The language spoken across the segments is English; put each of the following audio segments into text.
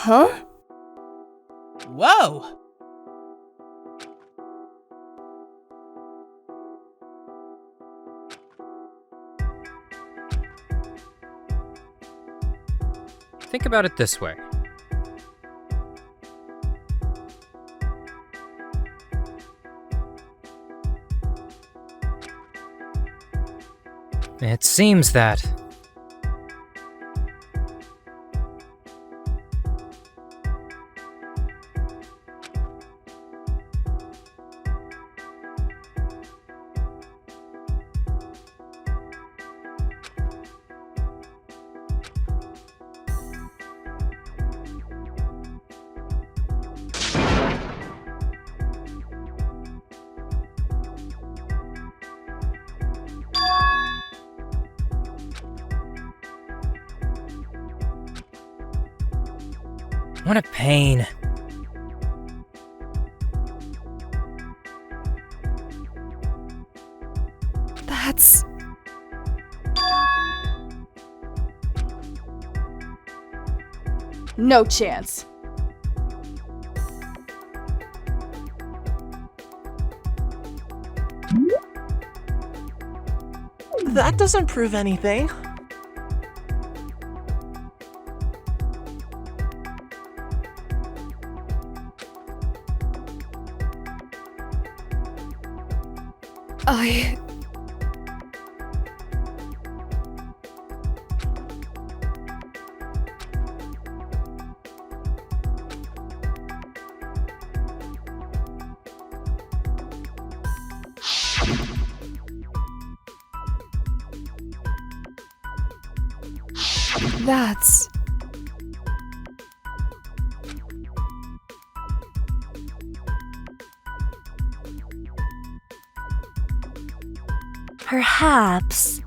Huh? Whoa! Think about it this way. It seems that what a pain. That's... No chance. That doesn't prove anything. I... That's... Perhaps...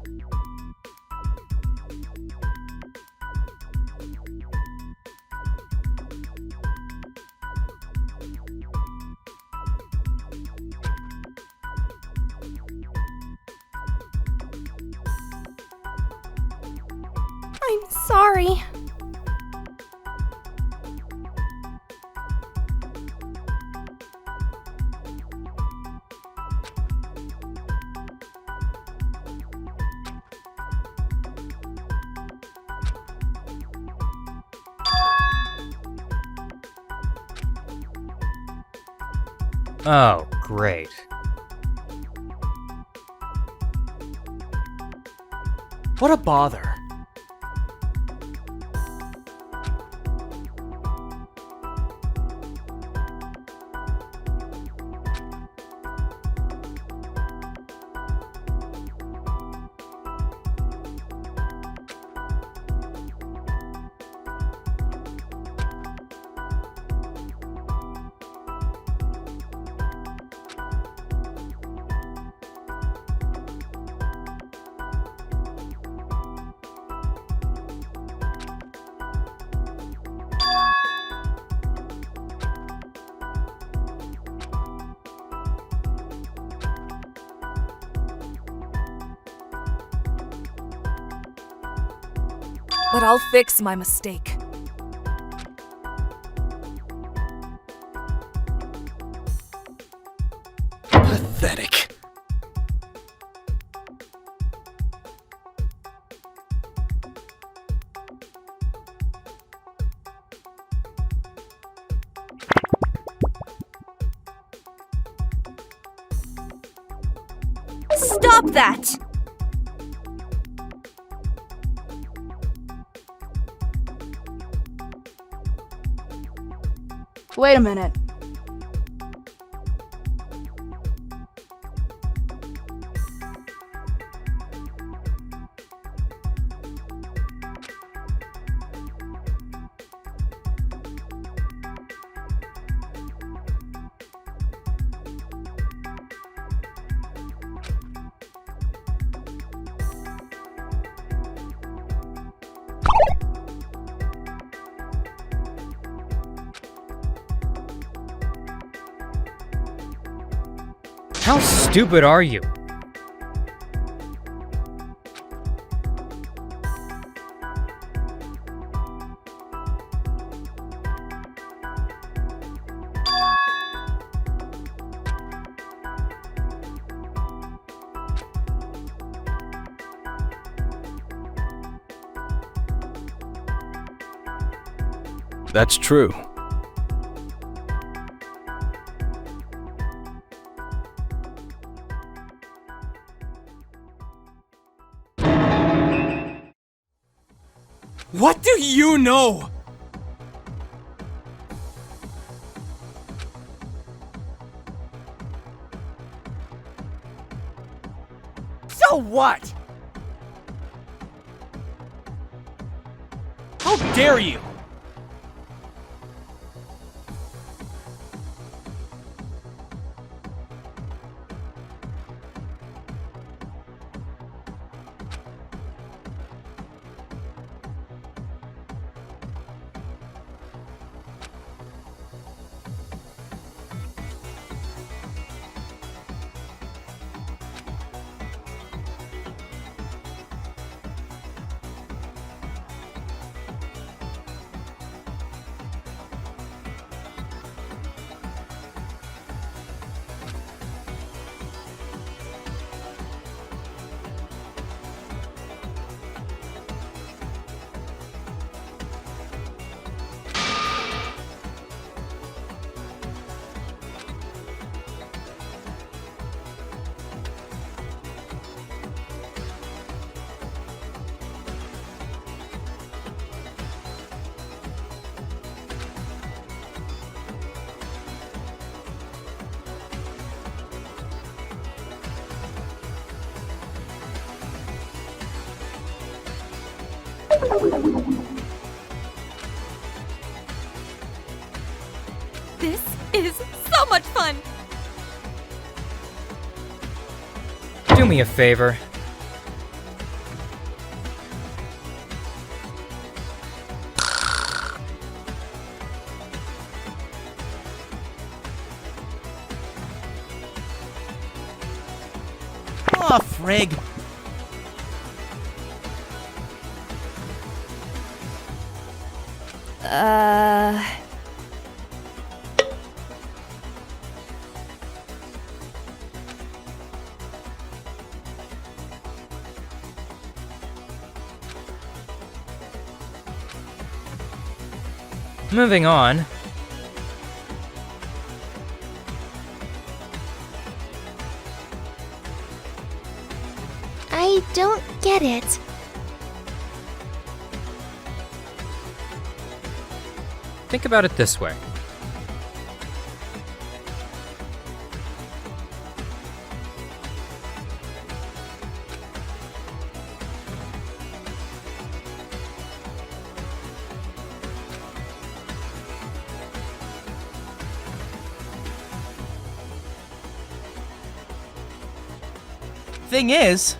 I'm sorry. Oh, great. What a bother. But I'll fix my mistake. Pathetic. Stop that! Wait a minute. How stupid are you? That's true. What do you know? So what? How dare you? This is so much fun! Do me a favor. Aw, frig. Moving on. I don't get it. Think about it this way. Thing is,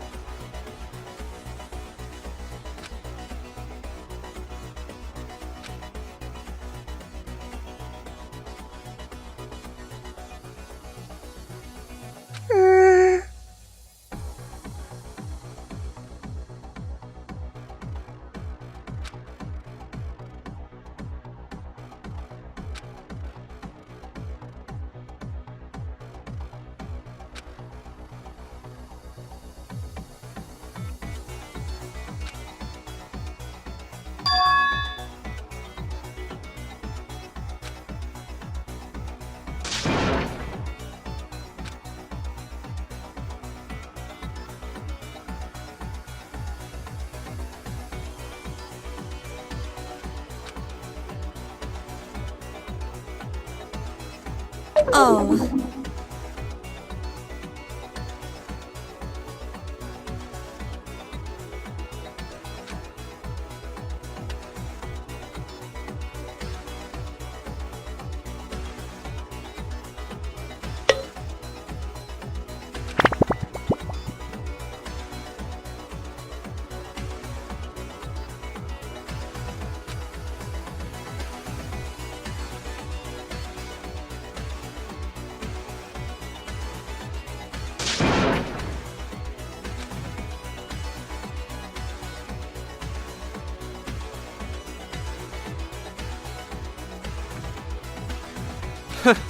Oh.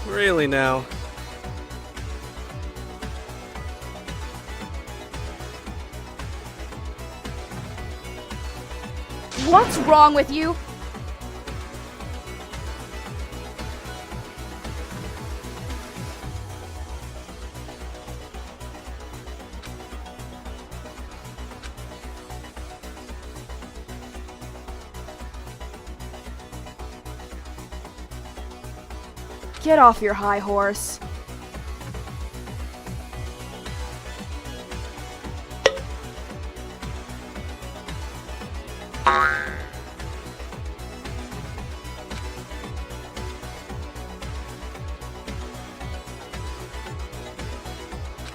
Really now? What's wrong with you? Get off your high horse.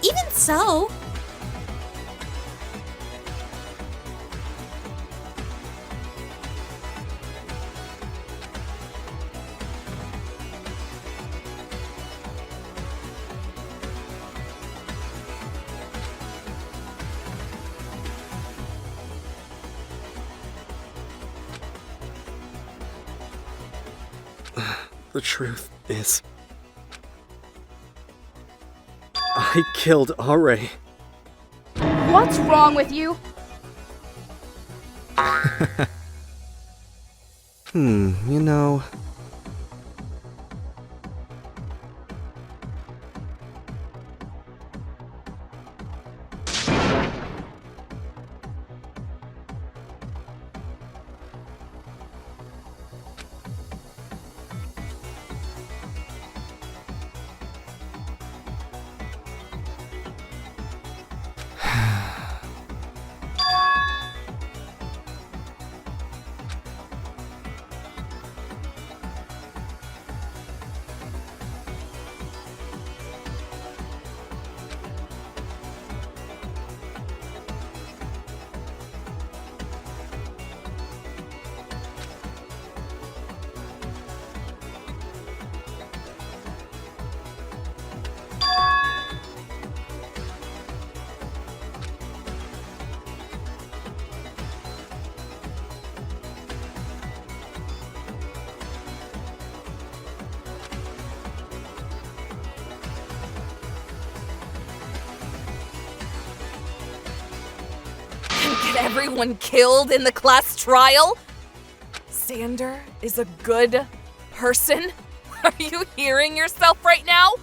Even so, The truth is, I killed Are. What's wrong with you? You know... Get everyone killed in the class trial? Xander is a good person? Are you hearing yourself right now?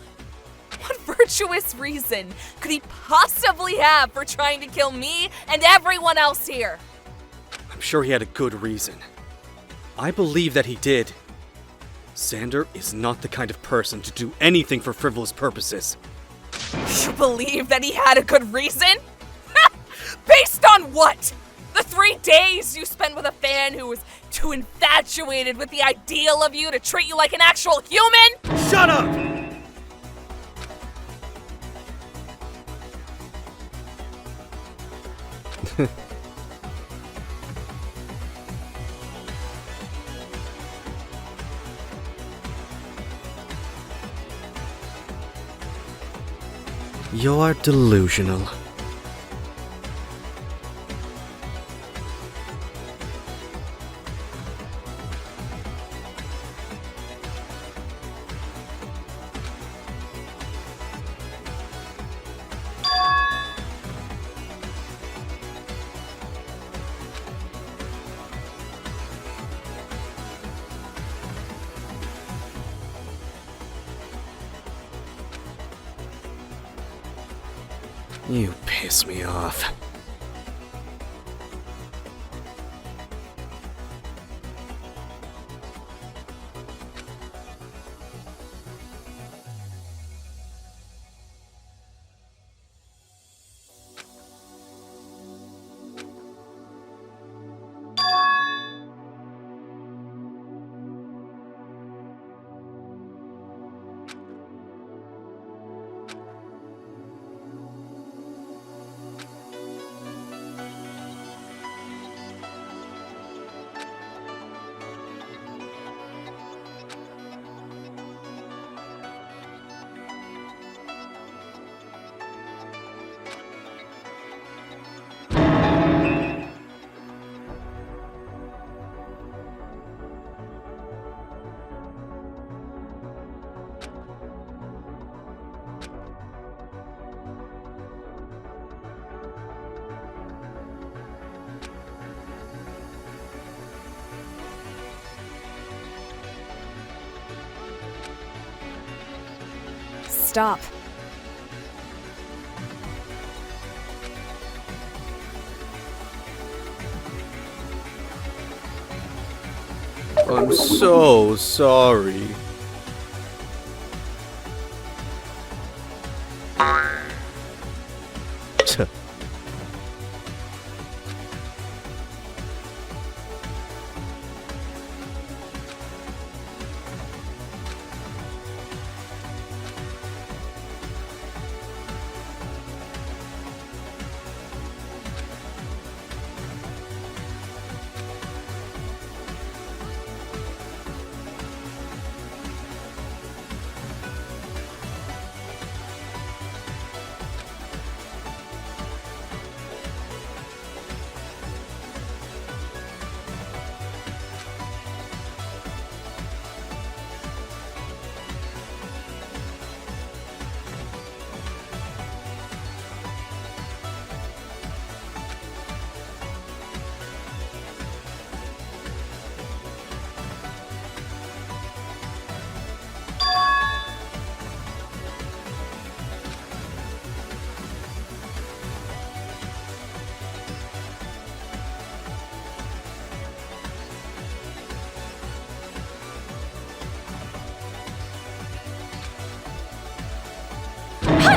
What virtuous reason could he possibly have for trying to kill me and everyone else here? I'm sure he had a good reason. I believe that he did. Xander is not the kind of person to do anything for frivolous purposes. You believe that he had a good reason? Based on what? The 3 days you spent with a fan who was too infatuated with the ideal of you to treat you like an actual human? Shut up! You're delusional. You piss me off. Stop. I'm so sorry.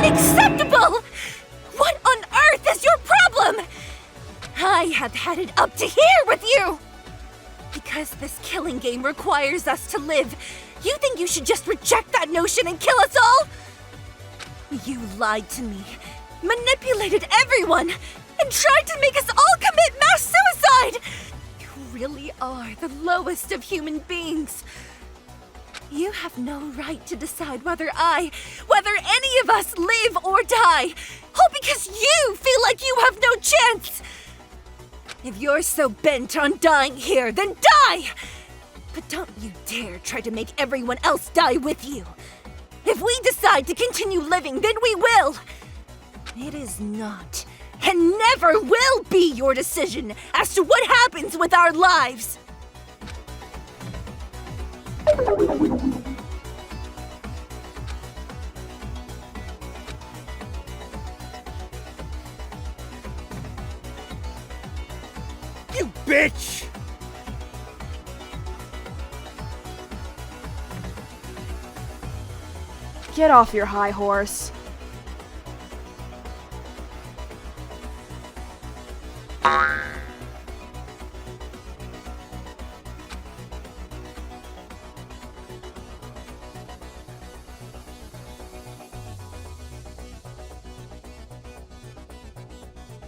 Unacceptable! What on earth is your problem? I have had it up to here with you! Because this killing game requires us to live, you think you should just reject that notion and kill us all? You lied to me, manipulated everyone, and tried to make us all commit mass suicide! You really are the lowest of human beings. You have no right to decide whether any of us live or die, all because you feel like you have no chance! If you're so bent on dying here, then die! But don't you dare try to make everyone else die with you! If we decide to continue living, then we will! It is not, and never will be your decision as to what happens with our lives! You bitch! Get off your high horse.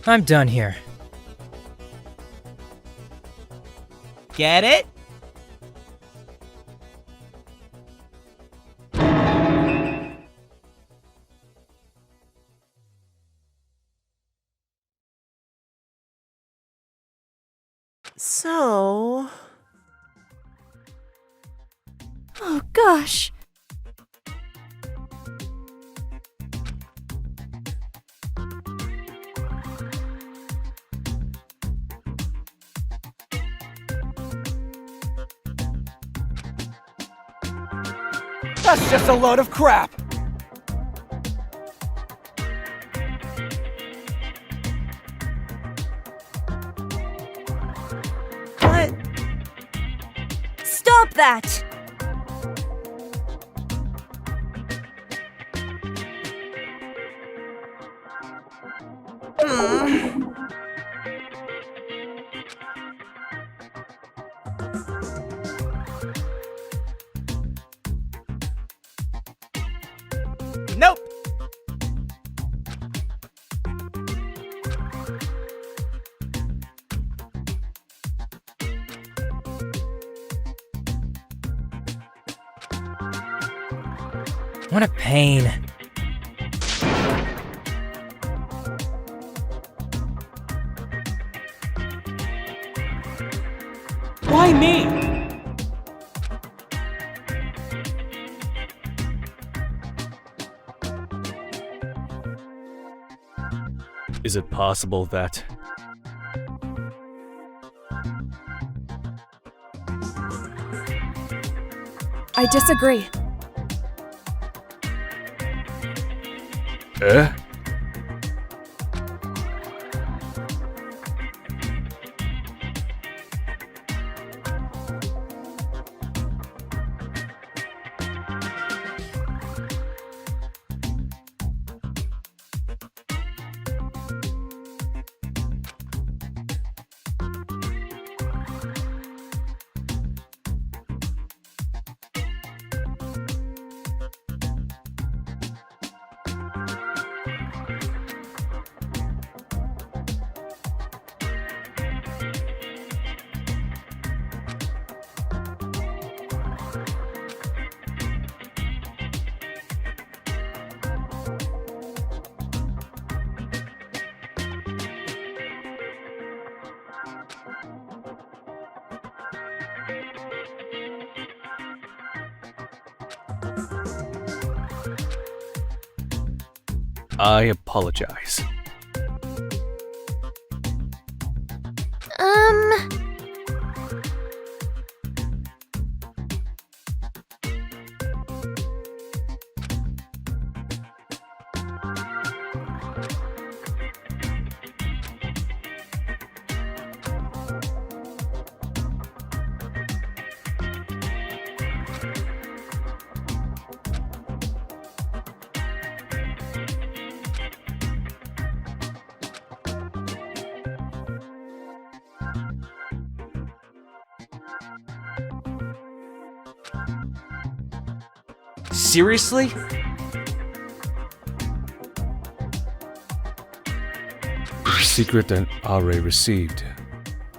I'm done here. Get it? So... Oh gosh. That's just a load of crap! What? Stop that! Nope! What a pain. Why me? Is it possible that... I disagree. Eh? I apologize. Seriously? The secret that Are received.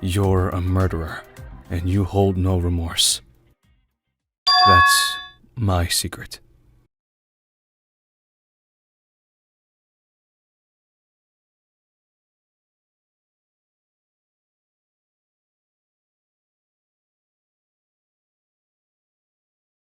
You're a murderer, and you hold no remorse. That's my secret.